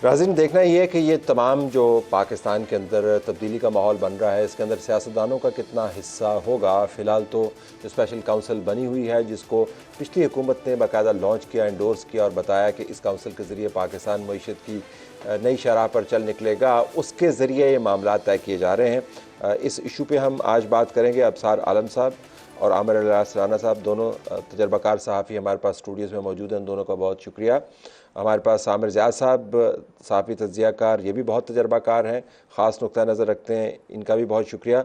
नाज़रीन, देखना ये है कि ये तमाम जो पाकिस्तान के अंदर तब्दीली का माहौल बन रहा है, इसके अंदर सियासतदानों का कितना हिस्सा होगा। फ़िलहाल तो जो स्पेशल काउंसिल बनी हुई है, जिसको पिछली हुकूमत ने बाकायदा लॉन्च किया, एंडोर्स किया और बताया कि इस काउंसिल के ज़रिए पाकिस्तान मईशत की नई शरह पर चल निकलेगा, उसके ज़रिए ये मामला तय किए जा रहे हैं। इस इशू पर हम आज बात करेंगे। अबसार आलम साहब और आमिर इलियास राना साहब, दोनों तजर्बाकार सहाफ़ी हमारे पास स्टूडियोज़ में मौजूद हैं। उन दोनों का बहुत शुक्रिया। हमारे पास आमिर ज़ियाद साहब, सहाफ़ी तज्ज़ियाकार, ये भी बहुत तजर्बाकार हैं, ख़ास नुक़्ता नज़र रखते हैं, इनका भी बहुत शुक्रिया।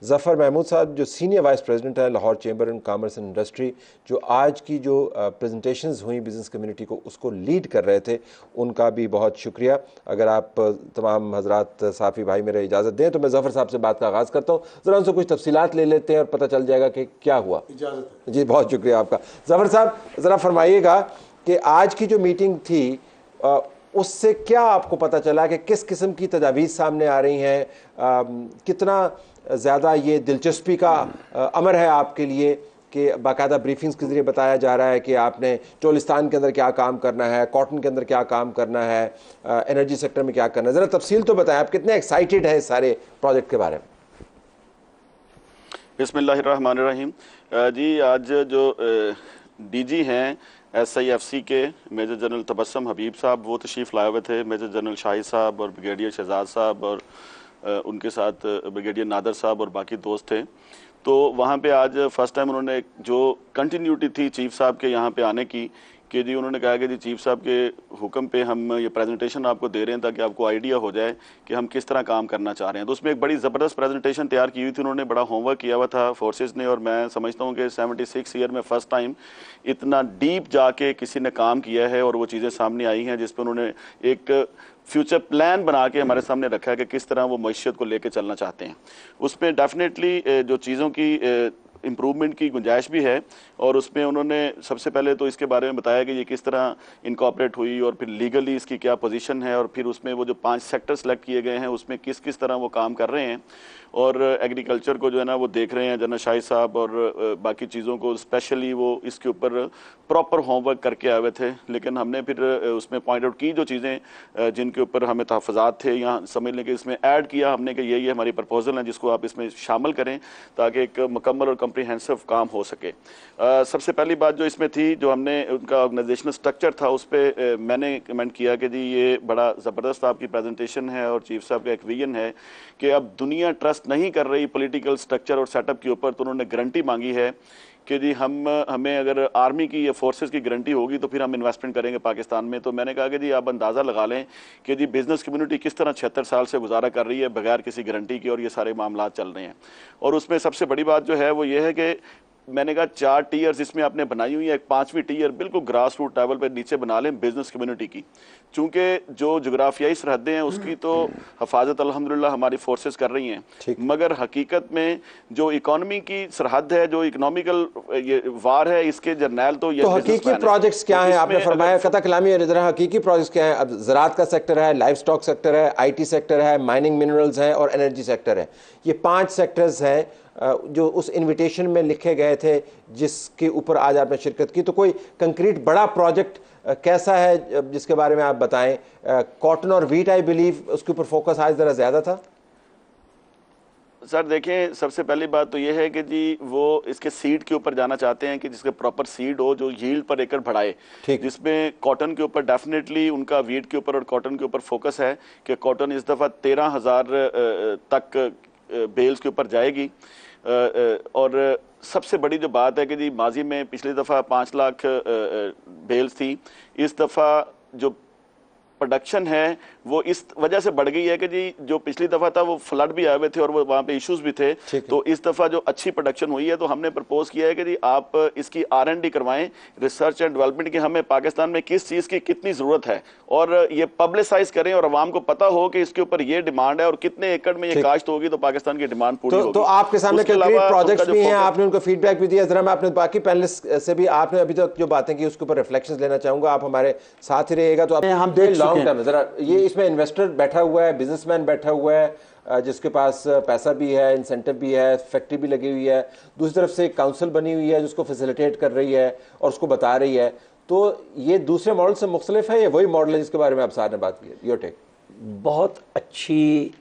ज़फ़र महमूद साहब, जो सीनियर वाइस प्रेसिडेंट है Lahore chamber in commerce and industry, जो आज की जो प्रेजेंटेशंस हुई बिज़नेस कम्युनिटी को, उसको लीड कर रहे थे, उनका भी बहुत शुक्रिया। अगर आप तमाम हज़रात सहाफ़ी भाई मेरे इजाज़त दें तो मैं ज़फ़र साहब से बात का आगाज़ करता हूँ। ज़रा उनसे कुछ तफसीलात ले लेते हैं और पता चल जाएगा कि क्या हुआ। इजाज़त है जी, बहुत शुक्रिया आपका। ज़फ़र साहब, ज़रा फरमाइएगा कि आज की जो मीटिंग थी उससे क्या आपको पता चला कि किस किस्म की तजावीज़ सामने आ रही हैं, कितना ज़्यादा ये दिलचस्पी का अमर है आपके लिए कि बाकायदा ब्रीफिंग्स के ज़रिए बताया जा रहा है कि आपने चोलिस्तान के अंदर क्या काम करना है, कॉटन के अंदर क्या काम करना है, एनर्जी सेक्टर में क्या करना है। ज़रा तफसील तो बताएं, आप कितने एक्साइटेड हैं इस सारे प्रोजेक्ट के बारे में। बिस्मिल्लाहिर्रहमानिर्रहीम। जी, आज जो डीजी हैं SIFC के मेजर जनरल तबस्सुम हबीब साहब, वो तशरीफ़ लाए हुए थे। मेजर जनरल शाहिद साहब और ब्रिगेडियर शहजाद साहब और उनके साथ ब्रिगेडियर नादर साहब और बाकी दोस्त थे। तो वहाँ पे आज फर्स्ट टाइम उन्होंने जो कंटिन्यूटी थी चीफ साहब के यहाँ पे आने की, कि जी उन्होंने कहा कि जी चीफ साहब के हुक्म पे हम ये प्रेजेंटेशन आपको दे रहे हैं ताकि आपको आइडिया हो जाए कि हम किस तरह काम करना चाह रहे हैं। तो उसमें एक बड़ी ज़बरदस्त प्रेजेंटेशन तैयार की हुई थी। उन्होंने बड़ा होमवर्क किया हुआ था फोर्सेस ने, और मैं समझता हूँ कि 76 ईयर में फ़र्स्ट टाइम इतना डीप जाके किसी ने काम किया है और वो चीज़ें सामने आई हैं जिस पर उन्होंने एक फ्यूचर प्लान बना के हमारे सामने रखा है कि किस तरह वो मईशत को लेकर चलना चाहते हैं। उसमें डेफिनेटली जो चीज़ों की इम्प्रूवमेंट की गुंजाइश भी है, और उसमें उन्होंने सबसे पहले तो इसके बारे में बताया कि ये किस तरह इनकॉर्पोरेट हुई और फिर लीगली इसकी क्या पोजीशन है, और फिर उसमें वो जो 5 सेक्टर सेलेक्ट किए गए हैं उसमें किस किस तरह वो काम कर रहे हैं, और एग्रीकल्चर को जो है ना वो देख रहे हैं जनरल शाहिद साहब, और बाकी चीज़ों को स्पेशली वो इसके ऊपर प्रॉपर होमवर्क करके आए हुए थे। लेकिन हमने फिर उसमें पॉइंट आउट की जो चीज़ें जिनके ऊपर हमें तहफ़्फ़ुज़ात थे यहाँ समझ लें कि इसमें ऐड किया हमने कि ये हमारी प्रपोजल है जिसको आप इसमें शामिल करें ताकि एक मुकम्मल और कम्प्रीहेंसिव काम हो सके। सबसे पहली बात जो इसमें थी, जो हमने उनका ऑर्गेनाइजेशनल स्ट्रक्चर था उस पर मैंने कमेंट किया कि जी ये बड़ा ज़बरदस्त आपकी प्रेजेंटेशन है और चीफ साहब का एक विजन है कि अब दुनिया ट्रस्ट नहीं कर रही पॉलिटिकल स्ट्रक्चर और सेटअप के ऊपर। तो उन्होंने गारंटी मांगी है कि जी हमें अगर आर्मी की या फोर्सेस की गारंटी होगी तो फिर हम इन्वेस्टमेंट करेंगे पाकिस्तान में। तो मैंने कहा कि जी आप अंदाज़ा लगा लें कि जी बिज़नेस कम्युनिटी किस तरह 76 साल से गुजारा कर रही है बगैर किसी गारंटी के, और ये सारे मामला चल रहे हैं। और उसमें सबसे बड़ी बात जो है वो ये है कि मैंने कहा 4 टीयर्स इसमें आपने बनाई हुई है, एक 5वीं टीयर बिल्कुल ग्रास रूट लेवल पर नीचे बना लें बिजनेस कम्युनिटी की, चूंकि जो जोग्राफियाई सरहदें हैं उसकी तो हफाजत अल्हम्दुलिल्लाह हमारी फोर्सेस कर रही हैं, मगर हकीकत में जो इकोनॉमी की सरहद है, जो इकोनॉमिकल ये वार है, इसके जर्नैल तो ये हकीकी प्रोजेक्ट्स क्या हैं? आपने फरमाया कता कलामी और इधर हकीकी प्रोजेक्ट्स क्या हैं? अब ज़राअत का सेक्टर है, लाइफ स्टॉक सेक्टर है, IT सेक्टर है, माइनिंग मिनरल्स हैं और एनर्जी सेक्टर है। ये 5 सेक्टर्स हैं जो उस इनविटेशन में लिखे गए थे जिसके ऊपर आज आपने शिरकत की। तो कोई कंक्रीट बड़ा प्रोजेक्ट कैसा है जिसके बारे में आप बताएं? कॉटन और वीट आई बिलीव उसके ऊपर फोकस आज ज़रा ज़्यादा था। सर देखें, सबसे पहली बात तो ये है कि जी वो इसके सीड के ऊपर जाना चाहते हैं कि जिसके प्रॉपर सीड हो जो यील्ड पर एकड़ बढ़ाए, जिसमें कॉटन के ऊपर डेफिनेटली उनका वीट के ऊपर और कॉटन के ऊपर फोकस है कि कॉटन इस दफ़ा 13,000 तक बेल्स के ऊपर जाएगी। और सबसे बड़ी जो बात है कि जी माजी में पिछली दफ़ा 5 लाख बेल्स थी, इस दफ़ा जो प्रोडक्शन है वो इस वजह से बढ़ गई है कि जी जो पिछली दफ़ा था वो फ्लड भी आए हुए थे और वो वहाँ पे इश्यूज भी थे। तो इस दफ़ा जो अच्छी प्रोडक्शन हुई है तो हमने प्रपोज किया है कि जी आप इसकी R&D करवाएं, रिसर्च एंड डेवलपमेंट की, हमें पाकिस्तान में किस चीज़ की कितनी ज़रूरत है, और ये पब्लिसाइज करें और आवाम को पता हो कि इसके ऊपर ये डिमांड है और कितने एकड़ में ये काश्त होगी तो पाकिस्तान की डिमांड पूरी होगी। तो आपके सामने प्रोजेक्ट्स भी हैं, आपने उनको फीडबैक भी दिया। जरा मैं अपने बाकी पैनलिस्ट से भी आपने अभी तक जो बातें की उसके ऊपर रिफ्लेक्शंस लेना चाहूंगा, आप हमारे साथ ही रहिएगा। तो हम लॉन्ग टर्म जरा ये इसमें इन्वेस्टर बैठा हुआ है, बिजनेसमैन बैठा हुआ है जिसके पास पैसा भी है, इंसेंटिव भी है, फैक्ट्री भी लगी हुई है, दूसरी तरफ से एक काउंसिल बनी हुई है जिसको फैसिलिटेट कर रही है और उसको बता रही है। तो ये दूसरे मॉडल से मुख्तलिफ है या वही मॉडल है जिसके बारे में आप सार ने बात की? Your take. बहुत अच्छी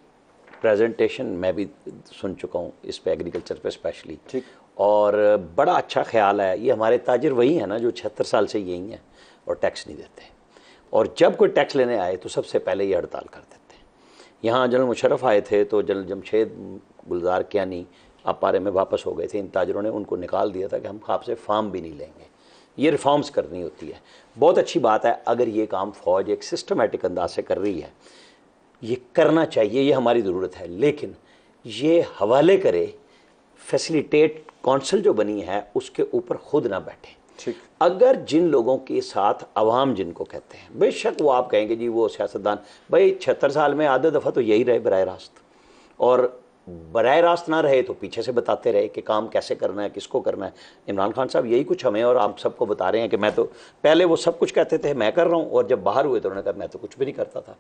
प्रेजेंटेशन मैं भी सुन चुका हूँ इस पे, एग्रीकल्चर पे स्पेशली। ठीक। और बड़ा अच्छा ख्याल है। ये हमारे ताजिर वही है ना जो 76 साल से यही हैं और टैक्स नहीं देते, और जब कोई टैक्स लेने आए तो सबसे पहले ये हड़ताल कर देते हैं। यहाँ जनरल मुशर्रफ आए थे तो जनरल जमशेद गुलजार कियानी अपारे में वापस हो गए थे। इन ताजरों ने उनको निकाल दिया था कि हम आपसे फार्म भी नहीं लेंगे। ये रिफॉर्म्स करनी होती है। बहुत अच्छी बात है अगर ये काम फ़ौज एक सिस्टमेटिक अंदाज से कर रही है, ये करना चाहिए, ये हमारी ज़रूरत है। लेकिन ये हवाले करे, फैसिलिटेट कौंसल जो बनी है उसके ऊपर खुद ना बैठे। ठीक। अगर जिन लोगों के साथ अवाम जिनको कहते हैं, बेशक वो आप कहेंगे जी वो सियासतदान, भाई 76 साल में आधा दफ़ा तो यही रहे बराह रास्त, और बराह रास्त ना रहे तो पीछे से बताते रहे कि काम कैसे करना है, किसको करना है। इमरान खान साहब यही कुछ हमें और आप सबको बता रहे हैं कि मैं तो पहले वो सब कुछ कहते थे मैं कर रहा हूँ, और जब बाहर हुए तो उन्होंने कहा मैं तो कुछ भी नहीं करता था।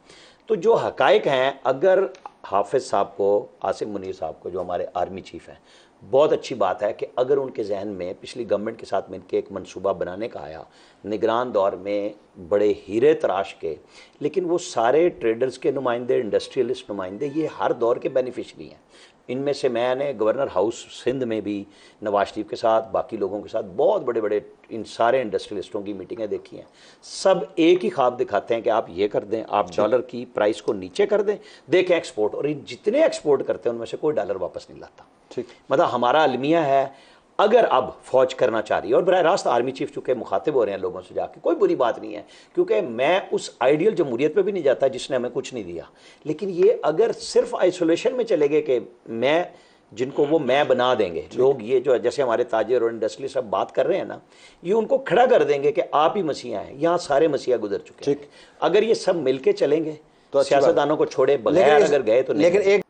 तो जो हकायक हैं, अगर हाफिज़ साहब को, आसिम मुनीर साहब को जो हमारे आर्मी चीफ़ हैं, बहुत अच्छी बात है कि अगर उनके जहन में पिछली गवर्नमेंट के साथ मिलकर एक मंसूबा बनाने का आया, निगरान दौर में बड़े हीरे तराश के, लेकिन वो सारे ट्रेडर्स के नुमाइंदे, इंडस्ट्रियलिस्ट नुमाइंदे, ये हर दौर के बेनिफिशरी हैं। इनमें से मैंने गवर्नर हाउस सिंध में भी नवाज शरीफ के साथ, बाकी लोगों के साथ बहुत बड़े बड़े इन सारे इंडस्ट्रियलिस्टों की मीटिंगें देखी हैं। सब एक ही ख्वाब दिखाते हैं कि आप ये कर दें, आप डॉलर की प्राइस को नीचे कर दें, देखें एक्सपोर्ट, और जितने एक्सपोर्ट करते हैं उनमें से कोई डॉलर वापस नहीं लाता। ठीक। मतलब हमारा अलमिया है, अगर अब फौज करना चाह रही है, और बराह रास्त आर्मी चीफ चूँकि मुखातिब हो रहे हैं लोगों से जाके, कोई बुरी बात नहीं है, क्योंकि मैं उस आइडियल जमहूरियत पे भी नहीं जाता जिसने हमें कुछ नहीं दिया। लेकिन ये अगर सिर्फ आइसोलेशन में चले गए कि मैं, जिनको वो मैं बना देंगे लोग, ये जो जैसे हमारे ताजिर और इंडस्ट्री सब बात कर रहे हैं ना, ये उनको खड़ा कर देंगे कि आप ही मसीहा हैं। यहाँ सारे मसीहा गुजर चुके हैं। अगर ये सब मिलके चलेंगे तो सियासतदानों को छोड़े बगैर अगर गए तो नहीं। लेकिन एक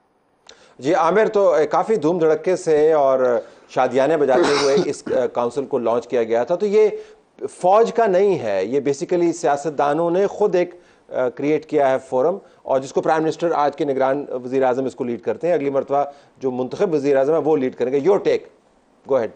जी आमिर, तो काफ़ी धूम धड़के से और शादियाने बजाते हुए इस काउंसिल को लॉन्च किया गया था। तो ये फौज का नहीं है, ये बेसिकली सियासतदानों ने खुद एक क्रिएट किया है फोरम, और जिसको प्राइम मिनिस्टर आज के निगरान वज़ीर आज़म इसको लीड करते हैं। अगली मरतबा जो मुंतखब वज़ीर आज़म है वो लीड करेंगे। Your take, go ahead.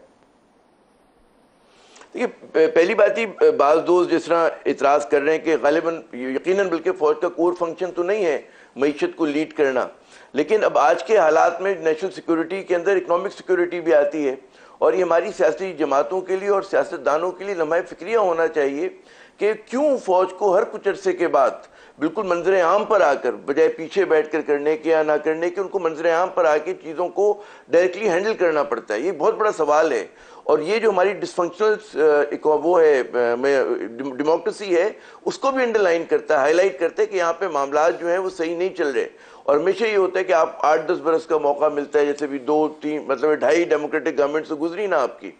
देखिए, पहली बात ही, बाज़ दोस्त जिस तरह इतराज़ कर रहे हैं कि गालिबन यकीनन बल्कि फ़ौज का कोर फंक्शन तो नहीं है मईशत को लीड करना, लेकिन अब आज के हालात में नेशनल सिक्योरिटी के अंदर इकोनॉमिक सिक्योरिटी भी आती है, और ये हमारी सियासी जमातों के लिए और सियासतदानों के लिए लम्हा फ़िक्रिया होना चाहिए कि क्यों फ़ौज को हर कुछ अरसे के बाद बिल्कुल मंजर आम पर आकर, बजाय पीछे बैठकर करने के या ना करने के, उनको मंजर आम पर आके चीज़ों को डायरेक्टली हैंडल करना पड़ता है। ये बहुत बड़ा सवाल है, और ये जो हमारी डिसफंक्शनल वो है डेमोक्रेसी है, उसको भी अंडरलाइन करता है, हाईलाइट करता है कि यहाँ पे मामला जो है वो सही नहीं चल रहे। और हमेशा ये होता है कि आप 8-10 बरस का मौका मिलता है, जैसे भी 2-3 मतलब 2.5 डेमोक्रेटिक गवर्नमेंट से गुजरी ना आपकी,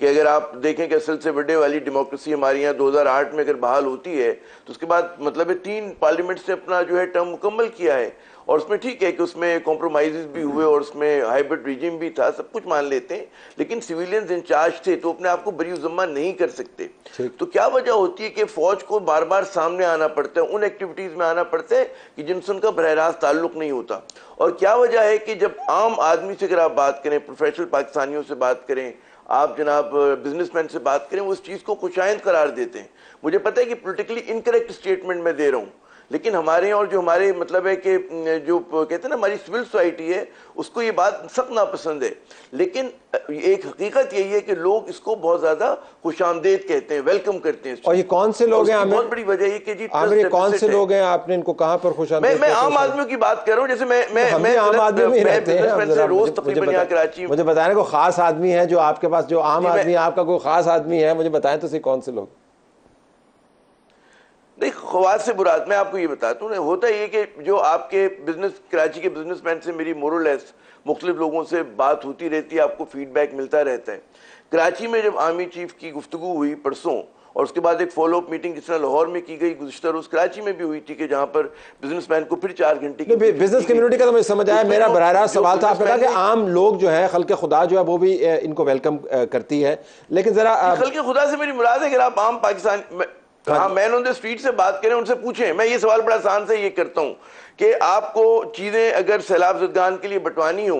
कि अगर आप देखें कि असल से बड़े वाली डेमोक्रेसी हमारे यहाँ 2008 में अगर बहाल होती है तो उसके बाद मतलब 3 पार्लियामेंट से अपना जो है टर्म मुकम्मल किया है, और उसमें ठीक है कि उसमें कॉम्प्रोमाइज़ भी हुए और उसमें हाइब्रिड रिजिम भी था, सब कुछ मान लेते हैं, लेकिन सिविलियंस इंचार्ज थे तो अपने आप को बरी ज़िम्मा नहीं कर सकते। तो क्या वजह होती है कि फ़ौज को बार बार सामने आना पड़ता है, उन एक्टिविटीज़ में आना पड़ता है कि जिनसे उनका बरह रास्त ताल्लुक़ नहीं होता। और क्या वजह है कि जब आम आदमी से अगर आप बात करें, प्रोफेशनल पाकिस्तानियों से बात करें, आप जनाब बिजनेसमैन से बात करें, वो उस चीज़ को खुशाइंद करार देते हैं। मुझे पता है कि पॉलिटिकली इनकरेक्ट स्टेटमेंट मैं दे रहा हूँ, लेकिन हमारे और जो हमारे मतलब है कि जो कहते हैं ना हमारी सिविल सोसाइटी है, उसको ये बात सख्त नापसंद है। लेकिन एक हकीकत यही है कि लोग इसको बहुत ज़्यादा खुशामदेद कहते हैं, वेलकम करते हैं। और ये कौन से लोग हैं? बहुत बड़ी वजह ये कि जी आमिर, कौन से लोग हैं? आपने इनको कहाँ पर खुशामदेद? मैं आम आदमियों की बात कर रहा हूँ, जैसे मैं आम आदमी में रहते हैं रोज तकरीबन यहाँ कराची। मुझे बताने को खास आदमी है जो आपके पास, जो आम आदमी है, आपका कोई खास आदमी है, मुझे बताएं तो सही कौन से लोग? नहीं, ख्वास से बुरात मैं आपको ये बताता हूँ, होता ये कि जो आपके बिजनेस, कराची के बिजनेसमैन से मेरी मोरलेस मुख्तलिफ लोगों से बात होती रहती है, आपको फीडबैक मिलता रहता है। कराची में जब आर्मी चीफ की गुफ्तगू हुई परसों, और उसके बाद एक फॉलोअप मीटिंग जिस तरह लाहौर में की गई गुज़िश्ता रोज़, कराची में भी हुई थी कि जहाँ पर बिजनेसमैन को फिर 4 घंटे की बिजनेस कम्युनिटी का तो मुझे समझ आया। मेरा बराह रास्त सवाल था, आपने कहा कि आम लोग जो है, खल्के खुदा जो है वो भी इनको वेलकम करती है, लेकिन जरा खल्के खुदा से मेरी मुराद है कि आप आम पाकिस्तान, हाँ, मैन ऑन द स्ट्रीट से बात करें, उनसे पूछें। मैं ये सवाल बड़ा आसान से ये करता हूँ कि आपको चीज़ें अगर सैलाब ज़दगान के लिए बंटवानी हो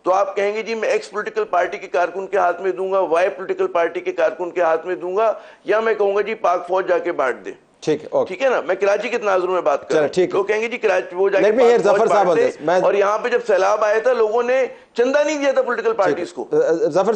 तो आप कहेंगे जी मैं एक्स पॉलिटिकल पार्टी के कारकुन के हाथ में दूंगा, वाई पॉलिटिकल पार्टी के कारकुन के हाथ में दूंगा, या मैं कहूंगा जी पाक फौज जाके बांट दे। ठीक है, ओके। ठीक है ना, मैं कराची के तनाजुर में बात कर रहा हूं। ठीक है। लोग कहेंगे जी कराची वो जाके Let me hear पाक फौज जफर साहब बांट on दे। this. मैं- और यहाँ पे जब सैलाब आया था लोगों ने चंदा नहीं दिया था पॉलिटिकल पार्टीज को। जफर साहब